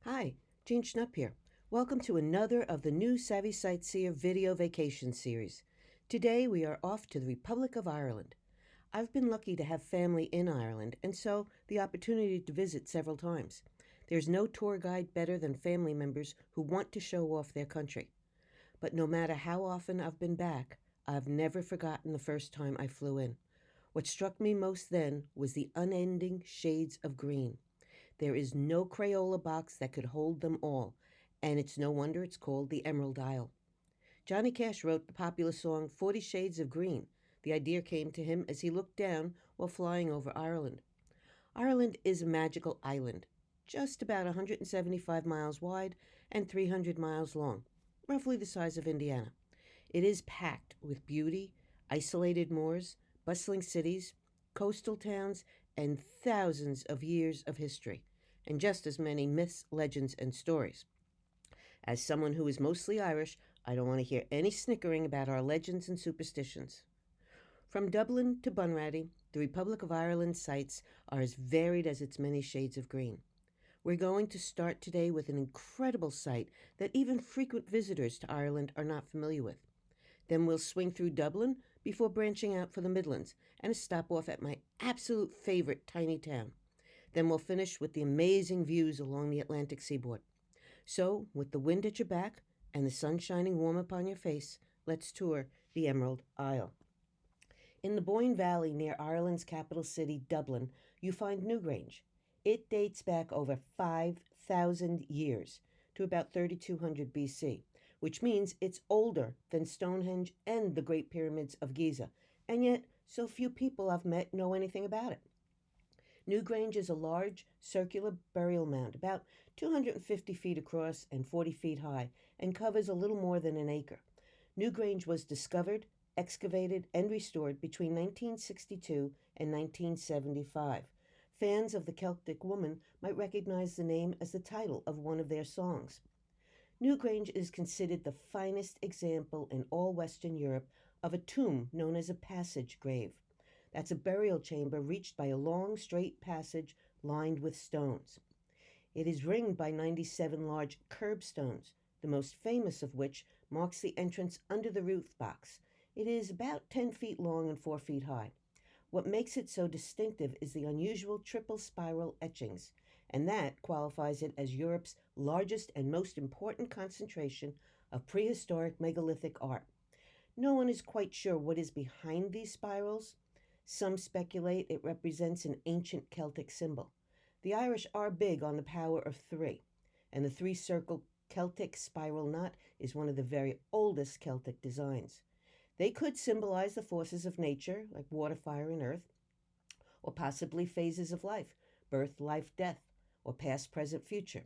Hi, Jean Schnupp here. Welcome to another of the new Savvy Sightseer video vacation series. Today we are off to the Republic of Ireland. I've been lucky to have family in Ireland and so the opportunity to visit several times. There's no tour guide better than family members who want to show off their country. But no matter how often I've been back, I've never forgotten the first time I flew in. What struck me most then was the unending shades of green. There is no Crayola box that could hold them all, and it's no wonder it's called the Emerald Isle. Johnny Cash wrote the popular song 40 Shades of Green. The idea came to him as he looked down while flying over Ireland. Ireland is a magical island, just about 175 miles wide and 300 miles long, roughly the size of Indiana. It is packed with beauty, isolated moors, bustling cities, coastal towns, and thousands of years of history, and just as many myths, legends, and stories. As someone who is mostly Irish, I don't want to hear any snickering about our legends and superstitions. From Dublin to Bunratty, the Republic of Ireland's sights are as varied as its many shades of green. We're going to start today with an incredible sight that even frequent visitors to Ireland are not familiar with. Then we'll swing through Dublin before branching out for the Midlands and a stop off at my absolute favorite tiny town. Then we'll finish with the amazing views along the Atlantic seaboard. So, with the wind at your back and the sun shining warm upon your face, let's tour the Emerald Isle. In the Boyne Valley near Ireland's capital city, Dublin, you find Newgrange. It dates back over 5,000 years to about 3200 BC, which means it's older than Stonehenge and the Great Pyramids of Giza, and yet so few people I've met know anything about it. Newgrange is a large circular burial mound, about 250 feet across and 40 feet high, and covers a little more than an acre. Newgrange was discovered, excavated, and restored between 1962 and 1975. Fans of the Celtic Woman might recognize the name as the title of one of their songs. Newgrange is considered the finest example in all Western Europe of a tomb known as a passage grave. That's a burial chamber reached by a long, straight passage lined with stones. It is ringed by 97 large curbstones, the most famous of which marks the entrance under the roof box. It is about 10 feet long and 4 feet high. What makes it so distinctive is the unusual triple spiral etchings, and that qualifies it as Europe's largest and most important concentration of prehistoric megalithic art. No one is quite sure what is behind these spirals. Some speculate it represents an ancient Celtic symbol. The Irish are big on the power of three, and the three-circle Celtic spiral knot is one of the very oldest Celtic designs. They could symbolize the forces of nature, like water, fire, and earth, or possibly phases of life, birth, life, death, or past, present, future.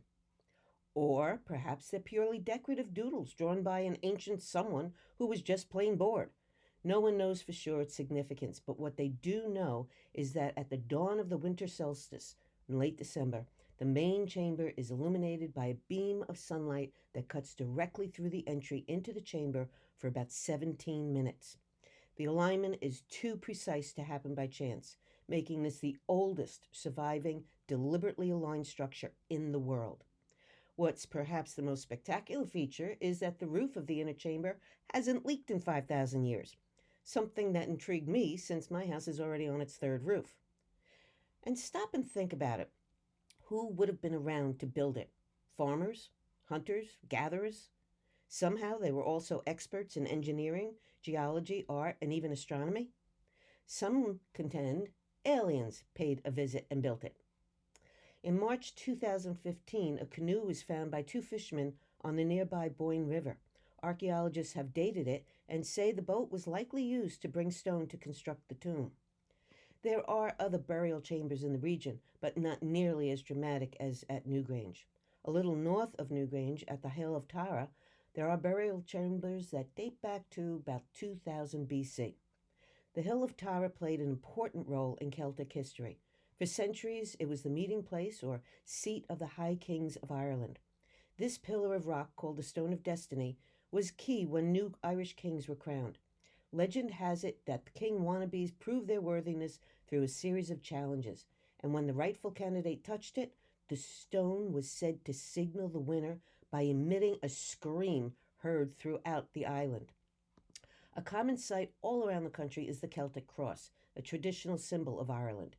Or perhaps they're purely decorative doodles drawn by an ancient someone who was just plain bored. No one knows for sure its significance, but what they do know is that at the dawn of the winter solstice, in late December, the main chamber is illuminated by a beam of sunlight that cuts directly through the entry into the chamber for about 17 minutes. The alignment is too precise to happen by chance, making this the oldest surviving, deliberately aligned structure in the world. What's perhaps the most spectacular feature is that the roof of the inner chamber hasn't leaked in 5,000 years, something that intrigued me since my house is already on its third roof. And stop and think about it. Who would have been around to build it? Farmers? Hunters? Gatherers? Somehow they were also experts in engineering, geology, art, and even astronomy. Some contend aliens paid a visit and built it. In March 2015, a canoe was found by two fishermen on the nearby Boyne River. Archaeologists have dated it and say the boat was likely used to bring stone to construct the tomb. There are other burial chambers in the region, but not nearly as dramatic as at Newgrange. A little north of Newgrange, at the Hill of Tara, there are burial chambers that date back to about 2000 BC. The Hill of Tara played an important role in Celtic history. For centuries, it was the meeting place or seat of the High Kings of Ireland. This pillar of rock, called the Stone of Destiny, was key when new Irish kings were crowned. Legend has it that the king wannabes proved their worthiness through a series of challenges, and when the rightful candidate touched it, The stone was said to signal the winner by emitting a scream heard throughout the island. A common sight all around the country is the Celtic cross, a traditional symbol of Ireland.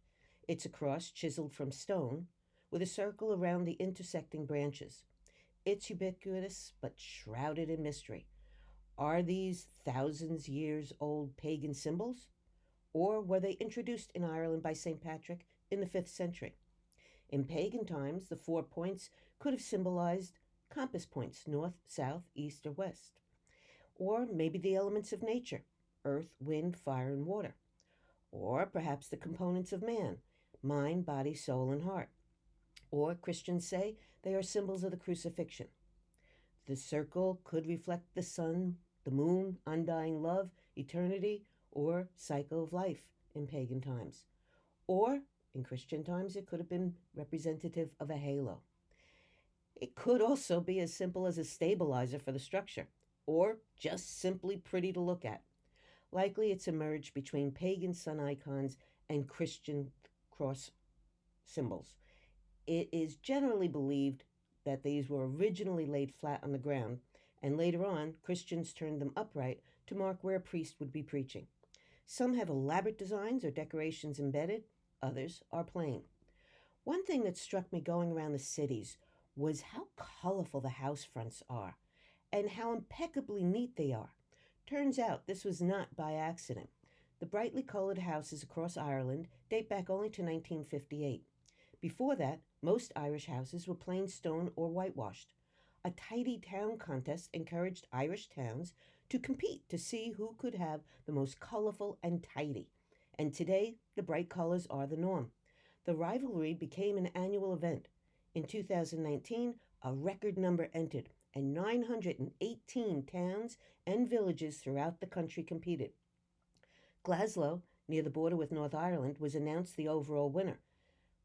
It's a cross chiseled from stone with a circle around the intersecting branches. It's ubiquitous but shrouded in mystery. Are these thousands years old pagan symbols? Or were they introduced in Ireland by St. Patrick in the 5th century? In pagan times, the 4 points could have symbolized compass points north, south, east, or west. Or maybe the elements of nature earth, wind, fire, and water. Or perhaps the components of man mind, body, soul, and heart. Or Christians say they are symbols of the crucifixion. The circle could reflect the sun, the moon, undying love, eternity, or cycle of life in pagan times. Or in Christian times, it could have been representative of a halo. It could also be as simple as a stabilizer for the structure, or just simply pretty to look at. Likely it's emerged between pagan sun icons and Christian cross symbols. It is generally believed that these were originally laid flat on the ground, and later on, Christians turned them upright to mark where a priest would be preaching. Some have elaborate designs or decorations embedded, others are plain. One thing that struck me going around the cities was how colorful the house fronts are and how impeccably neat they are. Turns out this was not by accident. The brightly colored houses across Ireland date back only to 1958. Before that, most Irish houses were plain stone or whitewashed. A tidy town contest encouraged Irish towns to compete to see who could have the most colorful and tidy. And today, the bright colors are the norm. The rivalry became an annual event. In 2019, a record number entered, and 918 towns and villages throughout the country competed. Glasgow, near the border with North Ireland, was announced the overall winner,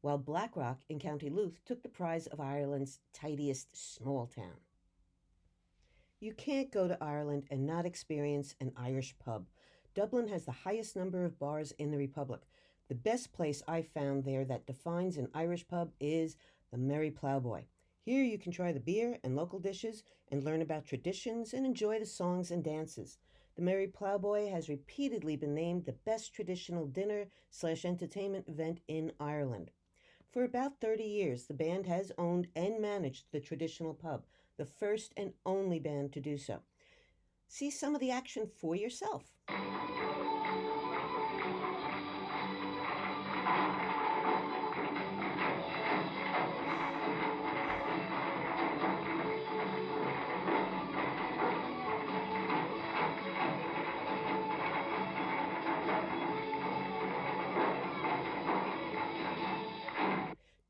while Blackrock in County Louth took the prize of Ireland's tidiest small town. You can't go to Ireland and not experience an Irish pub. Dublin has the highest number of bars in the Republic. The best place I found there that defines an Irish pub is the Merry Ploughboy. Here you can try the beer and local dishes and learn about traditions and enjoy the songs and dances. The Merry Ploughboy has repeatedly been named the best traditional dinner/entertainment event in Ireland. For about 30 years, the band has owned and managed the traditional pub, the first and only band to do so. See some of the action for yourself.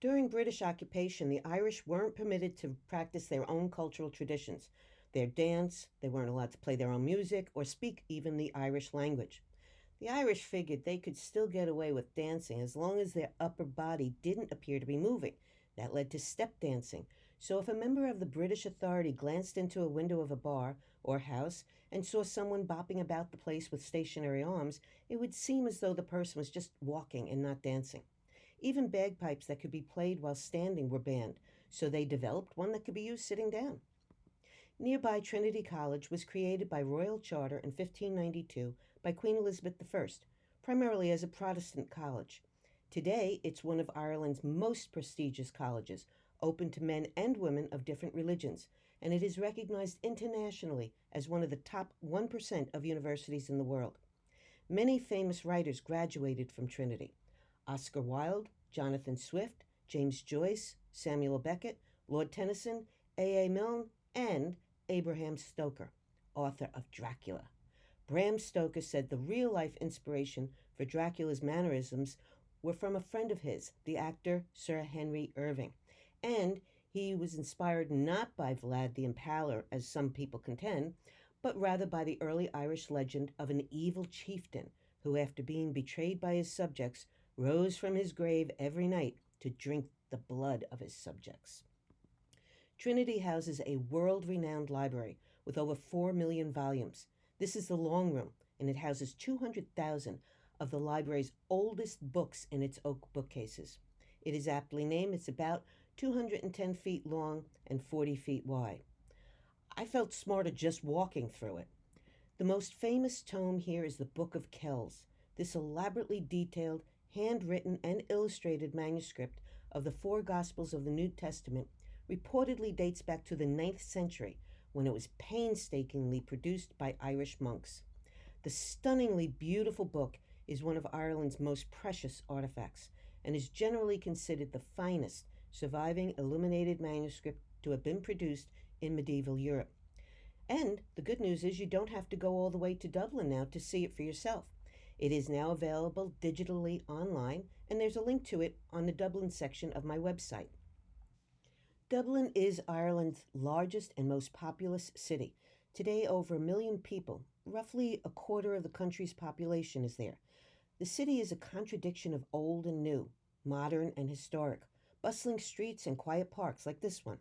During British occupation, the Irish weren't permitted to practice their own cultural traditions, their dance, they weren't allowed to play their own music or speak even the Irish language. The Irish figured they could still get away with dancing as long as their upper body didn't appear to be moving. That led to step dancing. So if a member of the British authority glanced into a window of a bar or house and saw someone bopping about the place with stationary arms, it would seem as though the person was just walking and not dancing. Even bagpipes that could be played while standing were banned, so they developed one that could be used sitting down. Nearby Trinity College was created by royal charter in 1592 by Queen Elizabeth I, primarily as a Protestant college. Today, it's one of Ireland's most prestigious colleges, open to men and women of different religions, and it is recognized internationally as one of the top 1% of universities in the world. Many famous writers graduated from Trinity. Oscar Wilde, Jonathan Swift, James Joyce, Samuel Beckett, Lord Tennyson, A.A. Milne, and Abraham Stoker, author of Dracula. Bram Stoker said the real-life inspiration for Dracula's mannerisms were from a friend of his, the actor Sir Henry Irving, and he was inspired not by Vlad the Impaler, as some people contend, but rather by the early Irish legend of an evil chieftain who, after being betrayed by his subjects, rose from his grave every night to drink the blood of his subjects. Trinity houses a world-renowned library with over 4 million volumes. This is the Long Room, and it houses 200,000 of the library's oldest books in its oak bookcases. It is aptly named. It's about 210 feet long and 40 feet wide. I felt smarter just walking through it. The most famous tome here is the Book of Kells. This elaborately detailed, handwritten, and illustrated manuscript of the four Gospels of the New Testament reportedly dates back to the 9th century when it was painstakingly produced by Irish monks. The stunningly beautiful book is one of Ireland's most precious artifacts and is generally considered the finest surviving illuminated manuscript to have been produced in medieval Europe. And the good news is you don't have to go all the way to Dublin now to see it for yourself. It is now available digitally online, and there's a link to it on the Dublin section of my website. Dublin is Ireland's largest and most populous city. Today, over 1 million people, roughly a quarter of the country's population, is there. The city is a contradiction of old and new, modern and historic, bustling streets and quiet parks like this one.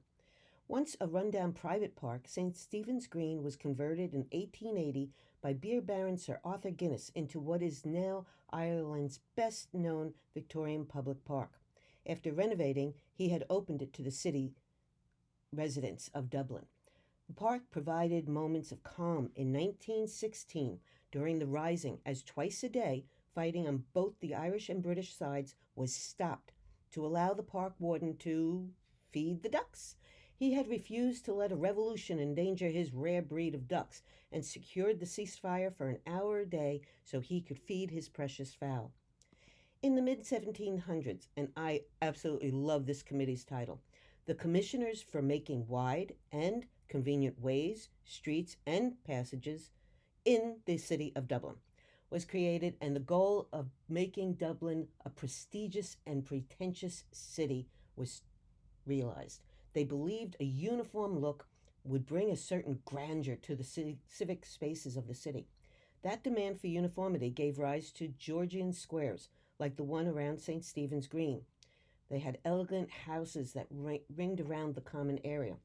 Once a rundown private park, St. Stephen's Green was converted in 1880 by beer baron Sir Arthur Guinness into what is now Ireland's best-known Victorian public park. After renovating, he had opened it to the city residents of Dublin. The park provided moments of calm in 1916 during the Rising, as twice a day fighting on both the Irish and British sides was stopped to allow the park warden to feed the ducks. He had refused to let a revolution endanger his rare breed of ducks and secured the ceasefire for an hour a day so he could feed his precious fowl. In the mid-1700s, and I absolutely love this committee's title, the Commissioners for Making Wide and Convenient Ways, Streets, and Passages in the City of Dublin was created, and the goal of making Dublin a prestigious and pretentious city was realized. They believed a uniform look would bring a certain grandeur to the civic spaces of the city. That demand for uniformity gave rise to Georgian squares, like the one around St. Stephen's Green. They had elegant houses that ringed around the common area.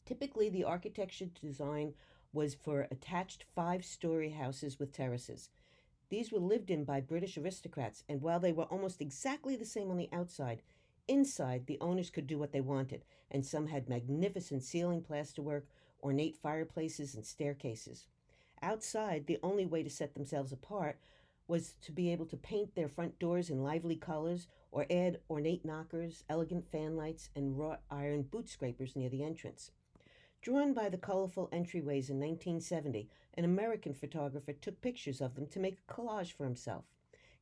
Typically, the architecture design was for attached 5-story houses with terraces. These were lived in by British aristocrats, and while they were almost exactly the same on the outside, inside the owners could do what they wanted, and some had magnificent ceiling plasterwork, ornate fireplaces, and staircases. Outside, the only way to set themselves apart was to be able to paint their front doors in lively colors or add ornate knockers, elegant fan lights, and wrought iron boot scrapers near the entrance. Drawn by the colorful entryways in 1970, an American photographer took pictures of them to make a collage for himself.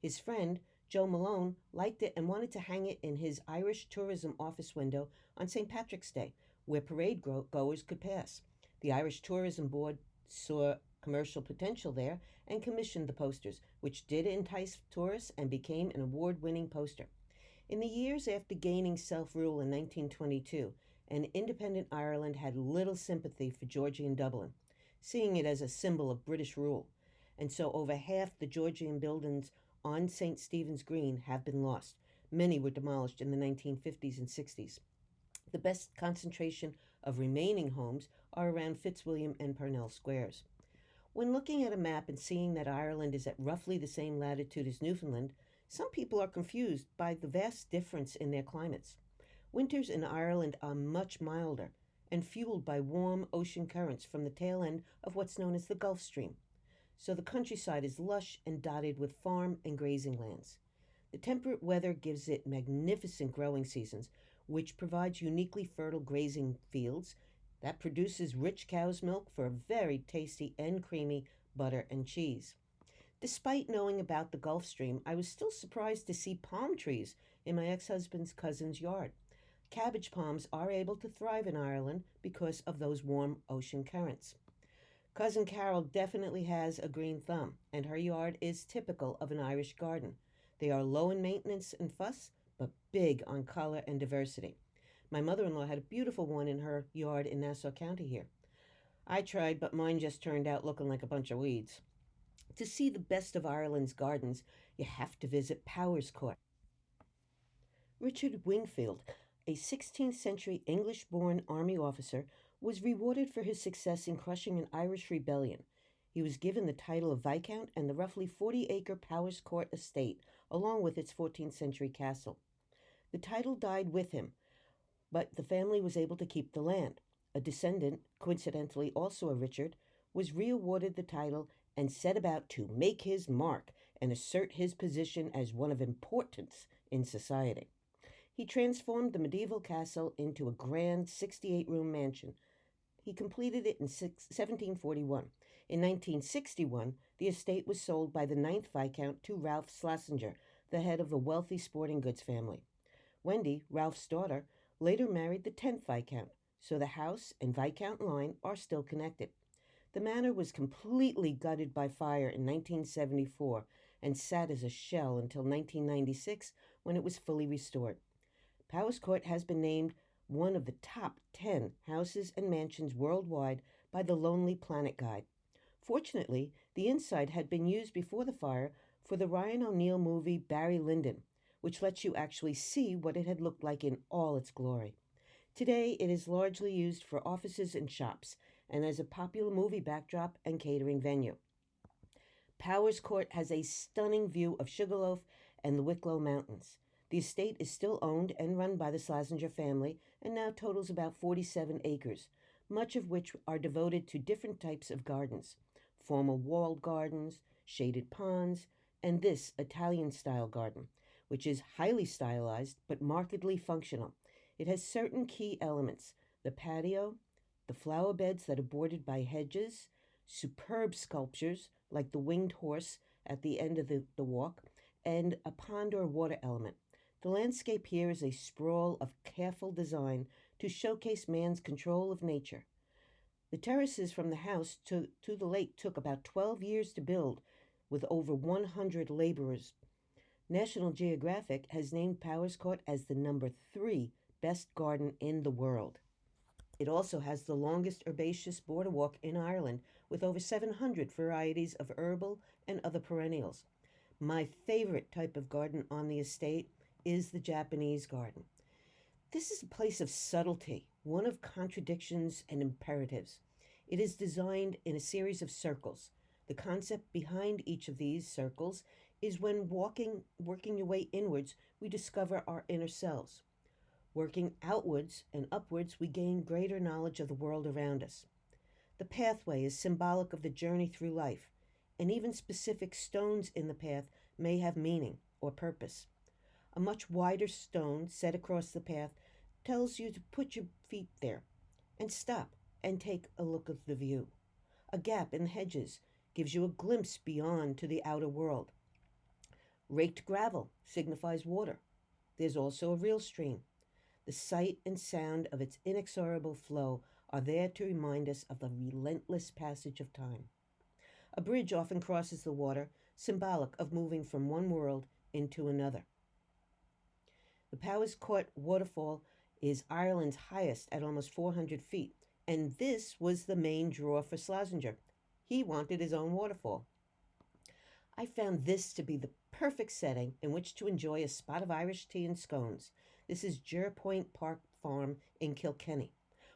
His friend, Joe Malone, liked it and wanted to hang it in his Irish tourism office window on St. Patrick's Day, where parade goers could pass. The Irish Tourism Board saw commercial potential there and commissioned the posters, which did entice tourists and became an award-winning poster. In the years after gaining self-rule in 1922, an independent Ireland had little sympathy for Georgian Dublin, seeing it as a symbol of British rule, and so over half the Georgian buildings on St. Stephen's Green have been lost. Many were demolished in the 1950s and 60s. The best concentration of remaining homes are around Fitzwilliam and Purnell Squares. When looking at a map and seeing that Ireland is at roughly the same latitude as Newfoundland, some people are confused by the vast difference in their climates. Winters in Ireland are much milder and fueled by warm ocean currents from the tail end of what's known as the Gulf Stream. So the countryside is lush and dotted with farm and grazing lands. The temperate weather gives it magnificent growing seasons, which provides uniquely fertile grazing fields that produces rich cow's milk for a very tasty and creamy butter and cheese. Despite knowing about the Gulf Stream, I was still surprised to see palm trees in my ex-husband's cousin's yard. Cabbage palms are able to thrive in Ireland because of those warm ocean currents. Cousin Carol definitely has a green thumb, and her yard is typical of an Irish garden. They are low in maintenance and fuss, but big on color and diversity. My mother-in-law had a beautiful one in her yard in Nassau County here. I tried, but mine just turned out looking like a bunch of weeds. To see the best of Ireland's gardens, you have to visit Power's Court. Richard Wingfield, a 16th century English-born army officer, was rewarded for his success in crushing an Irish rebellion. He was given the title of Viscount and the roughly 40-acre Power's Court estate, along with its 14th century castle. The title died with him, but the family was able to keep the land. A descendant, coincidentally also a Richard, was re-awarded the title and set about to make his mark and assert his position as one of importance in society. He transformed the medieval castle into a grand 68-room mansion. He completed it in 1741. In 1961, the estate was sold by the ninth Viscount to Ralph Schlesinger, the head of the wealthy sporting goods family. Wendy, Ralph's daughter, later married the 10th Viscount, so the house and Viscount line are still connected. The manor was completely gutted by fire in 1974 and sat as a shell until 1996 when it was fully restored. Powis Court has been named one of the top 10 houses and mansions worldwide by the Lonely Planet Guide. Fortunately, the inside had been used before the fire for the Ryan O'Neal movie Barry Lyndon, which lets you actually see what it had looked like in all its glory. Today, it is largely used for offices and shops, and as a popular movie backdrop and catering venue. Powis Court has a stunning view of Sugarloaf and the Wicklow Mountains. The estate is still owned and run by the Schlesinger family and now totals about 47 acres, much of which are devoted to different types of gardens: formal walled gardens, shaded ponds, and this Italian-style garden, which is highly stylized but markedly functional. It has certain key elements: the patio, the flower beds that are bordered by hedges, superb sculptures like the winged horse at the end of the walk, and a pond or water element. The landscape here is a sprawl of careful design to showcase man's control of nature. The terraces from the house to the lake took about 12 years to build, with over 100 laborers. National Geographic has named Powis Court as the number 3 best garden in the world. It also has the longest herbaceous border walk in Ireland, with over 700 varieties of herbal and other perennials. My favorite type of garden on the estate is the Japanese garden. This is a place of subtlety, one of contradictions and imperatives. It is designed in a series of circles. The concept behind each of these circles is when working your way inwards, we discover our inner selves. Working outwards and upwards, we gain greater knowledge of the world around us. The pathway is symbolic of the journey through life, and even specific stones in the path may have meaning or purpose. A much wider stone set across the path tells you to put your feet there and stop and take a look at the view. A gap in the hedges gives you a glimpse beyond to the outer world. Raked gravel signifies water. There's also a real stream. The sight and sound of its inexorable flow are there to remind us of the relentless passage of time. A bridge often crosses the water, symbolic of moving from one world into another. The Powis Court waterfall is Ireland's highest at almost 400 feet, and this was the main draw for Schlesinger. He wanted his own waterfall. I found this to be the perfect setting in which to enjoy a spot of Irish tea and scones. This is Jerpoint Park Farm in Kilkenny.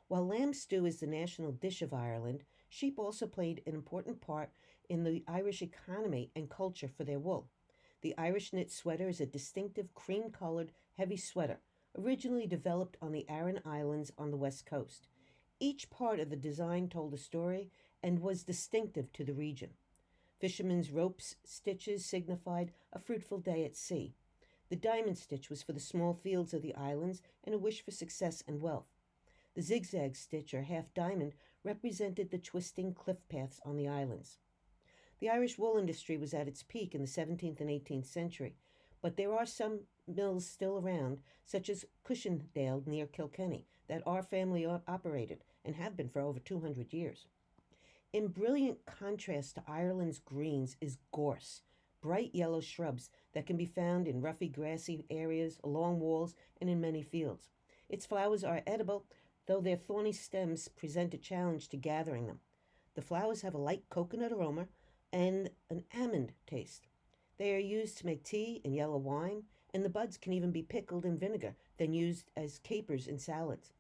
While lamb stew is the national dish of Ireland, sheep also played an important part in the Irish economy and culture for their wool. The Irish knit sweater is a distinctive cream-colored, heavy sweater, originally developed on the Aran Islands on the west coast. Each part of the design told a story and was distinctive to the region. Fishermen's ropes stitches signified a fruitful day at sea. The diamond stitch was for the small fields of the islands and a wish for success and wealth. The zigzag stitch, or half diamond, represented the twisting cliff paths on the islands. The Irish wool industry was at its peak in the 17th and 18th century, but there are some mills still around, such as Cushendale near Kilkenny, that our family operated and have been for over 200 years. In brilliant contrast to Ireland's greens is gorse, bright yellow shrubs that can be found in roughy grassy areas, along walls, and in many fields. Its flowers are edible, though their thorny stems present a challenge to gathering them. The flowers have a light coconut aroma and an almond taste. They are used to make tea and yellow wine, and the buds can even be pickled in vinegar, then used as capers in salads.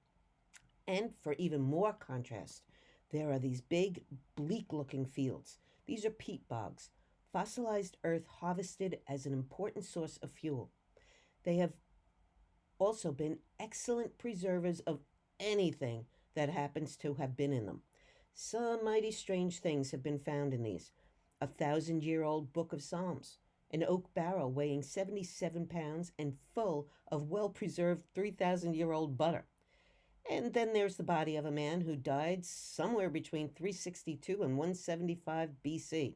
And for even more contrast, there are these big, bleak-looking fields. These are peat bogs, fossilized earth harvested as an important source of fuel. They have also been excellent preservers of anything that happens to have been in them. Some mighty strange things have been found in these: a 1,000-year-old book of Psalms, an oak barrel weighing 77 pounds and full of well preserved 3,000-year-old butter. And then there's the body of a man who died somewhere between 362 and 175 BC.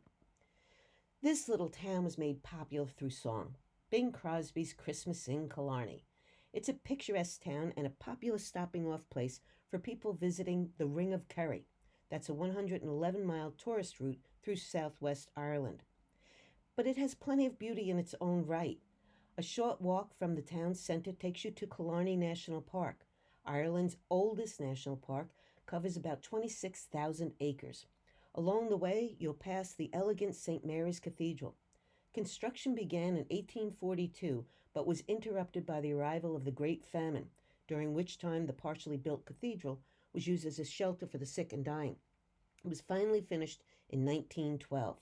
This little town was made popular through song. Bing Crosby's Christmas in Killarney. It's a picturesque town and a popular stopping off place for people visiting the Ring of Kerry. That's a 111-mile tourist route through southwest Ireland. But it has plenty of beauty in its own right. A short walk from the town center takes you to Killarney National Park. Ireland's oldest national park covers about 26,000 acres. Along the way, you'll pass the elegant St. Mary's Cathedral. Construction began in 1842, but was interrupted by the arrival of the Great Famine, during which time the partially built cathedral was used as a shelter for the sick and dying. It was finally finished in 1912.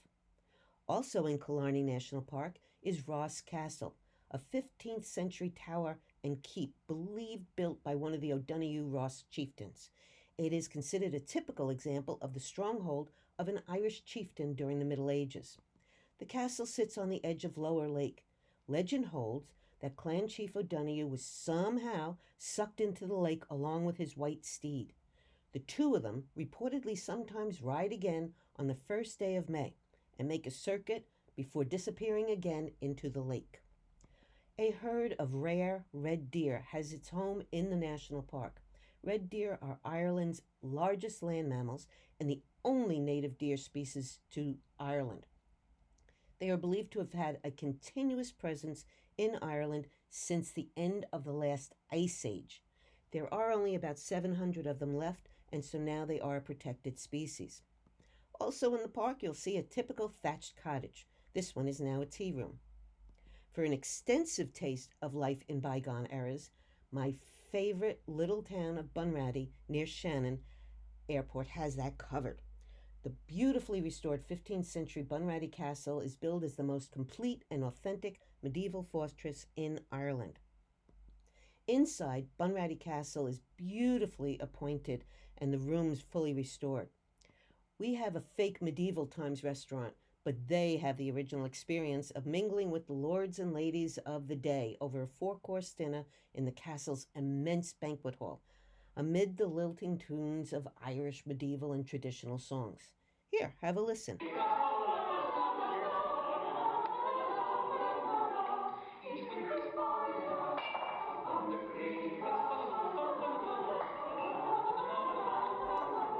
Also in Killarney National Park is Ross Castle, a 15th century tower and keep believed built by one of the O'Donoghue Ross chieftains. It is considered a typical example of the stronghold of an Irish chieftain during the Middle Ages. The castle sits on the edge of Lower Lake. Legend holds that Clan Chief O'Donoghue was somehow sucked into the lake along with his white steed. The two of them reportedly sometimes ride again on the first day of May and make a circuit before disappearing again into the lake. A herd of rare red deer has its home in the national park. Red deer are Ireland's largest land mammals and the only native deer species to Ireland. They are believed to have had a continuous presence in Ireland since the end of the last ice age. There are only about 700 of them left, and so now they are a protected species. Also in the park, you'll see a typical thatched cottage. This one is now a tea room. For an extensive taste of life in bygone eras, my favorite little town of Bunratty near Shannon Airport has that covered. The beautifully restored 15th century Bunratty Castle is billed as the most complete and authentic medieval fortress in Ireland. Inside, Bunratty Castle is beautifully appointed and the rooms fully restored. We have a fake medieval times restaurant, but they have the original experience of mingling with the lords and ladies of the day over a 4-course dinner in the castle's immense banquet hall, amid the lilting tunes of Irish medieval and traditional songs. Here, have a listen.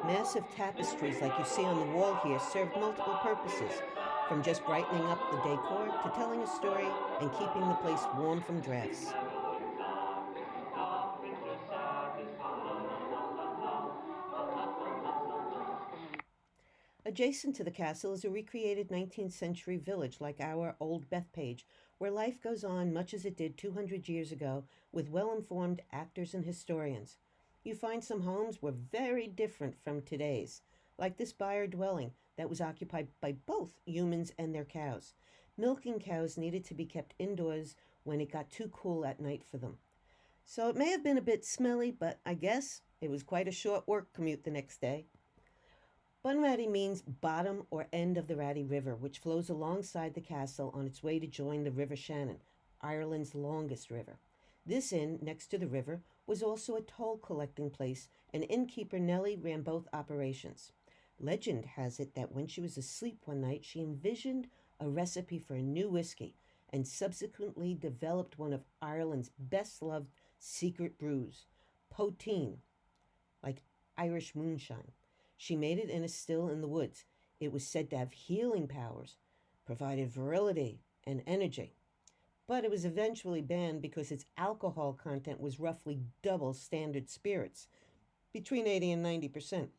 Massive tapestries like you see on the wall here served multiple purposes, from just brightening up the decor to telling a story and keeping the place warm from drafts. Adjacent to the castle is a recreated 19th century village like our old Bethpage, where life goes on much as it did 200 years ago with well-informed actors and historians. You find some homes were very different from today's, like this byre dwelling that was occupied by both humans and their cows. Milking cows needed to be kept indoors when it got too cool at night for them. So it may have been a bit smelly, but I guess it was quite a short work commute the next day. Bunratty means bottom or end of the Ratty River, which flows alongside the castle on its way to join the River Shannon, Ireland's longest river. This inn, next to the river, was also a toll collecting place, and innkeeper Nellie ran both operations. Legend has it that when she was asleep one night, she envisioned a recipe for a new whiskey and subsequently developed one of Ireland's best-loved secret brews, poteen, like Irish moonshine. She made it in a still in the woods. It was said to have healing powers, provided virility and energy. But it was eventually banned because its alcohol content was roughly double standard spirits, between 80 and 90%.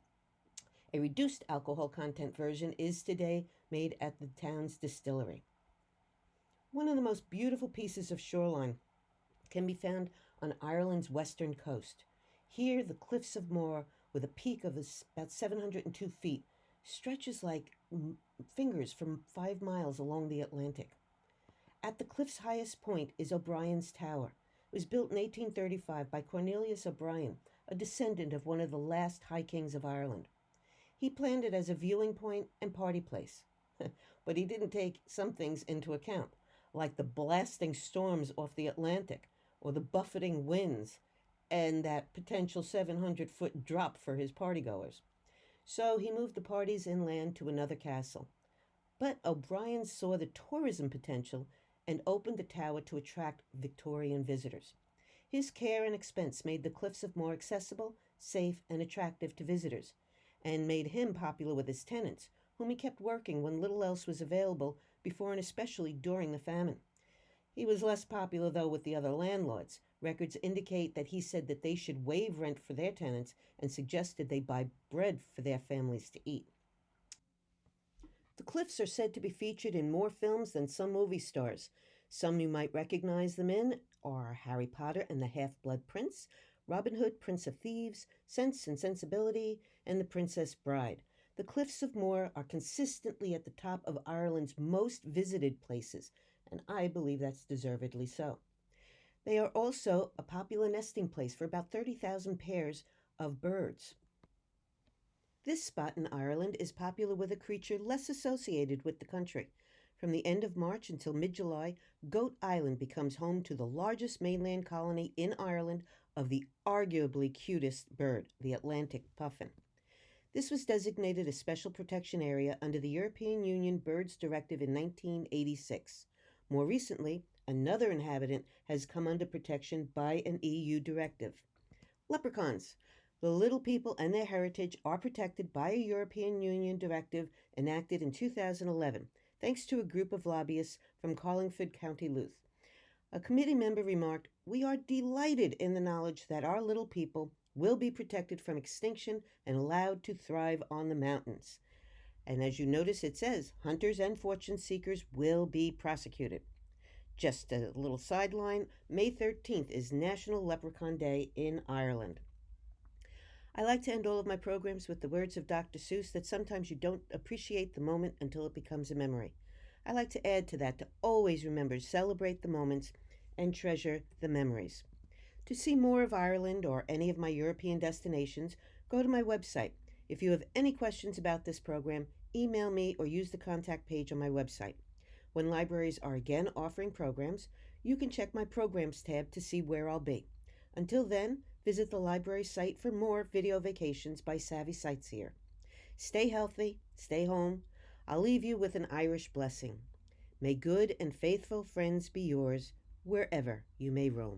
A reduced alcohol content version is today made at the town's distillery. One of the most beautiful pieces of shoreline can be found on Ireland's western coast. Here, the cliffs of Moher, with a peak of about 702 feet, stretches like fingers from 5 miles along the Atlantic. At the cliff's highest point is O'Brien's Tower. It was built in 1835 by Cornelius O'Brien, a descendant of one of the last High Kings of Ireland. He planned it as a viewing point and party place. But he didn't take some things into account, like the blasting storms off the Atlantic or the buffeting winds and that potential 700-foot drop for his partygoers. So he moved the parties inland to another castle. But O'Brien saw the tourism potential and opened the tower to attract Victorian visitors. His care and expense made the Cliffs of Moher accessible, safe, and attractive to visitors, and made him popular with his tenants, whom he kept working when little else was available before and especially during the famine. He was less popular, though, with the other landlords. Records indicate that he said that they should waive rent for their tenants and suggested they buy bread for their families to eat. The Cliffs are said to be featured in more films than some movie stars. Some you might recognize them in are Harry Potter and the Half-Blood Prince, Robin Hood, Prince of Thieves, Sense and Sensibility, and The Princess Bride. The Cliffs of Moher are consistently at the top of Ireland's most visited places, and I believe that's deservedly so. They are also a popular nesting place for about 30,000 pairs of birds. This spot in Ireland is popular with a creature less associated with the country. From the end of March until mid-July, Goat Island becomes home to the largest mainland colony in Ireland of the arguably cutest bird, the Atlantic puffin. This was designated a special protection area under the European Union Birds Directive in 1986. More recently, another inhabitant has come under protection by an EU directive. Leprechauns. The little people and their heritage are protected by a European Union directive enacted in 2011, thanks to a group of lobbyists from Carlingford, County Louth. A committee member remarked, "We are delighted in the knowledge that our little people will be protected from extinction and allowed to thrive on the mountains." And as you notice, it says, hunters and fortune seekers will be prosecuted. Just a little sideline, May 13th is National Leprechaun Day in Ireland. I like to end all of my programs with the words of Dr. Seuss that sometimes you don't appreciate the moment until it becomes a memory. I like to add to that to always remember to celebrate the moments and treasure the memories. To see more of Ireland or any of my European destinations, go to my website. If you have any questions about this program, email me or use the contact page on my website. When libraries are again offering programs, you can check my Programs tab to see where I'll be. Until then, visit the library site for more video vacations by Savvy Sightseer. Stay healthy, stay home. I'll leave you with an Irish blessing. May good and faithful friends be yours wherever you may roam.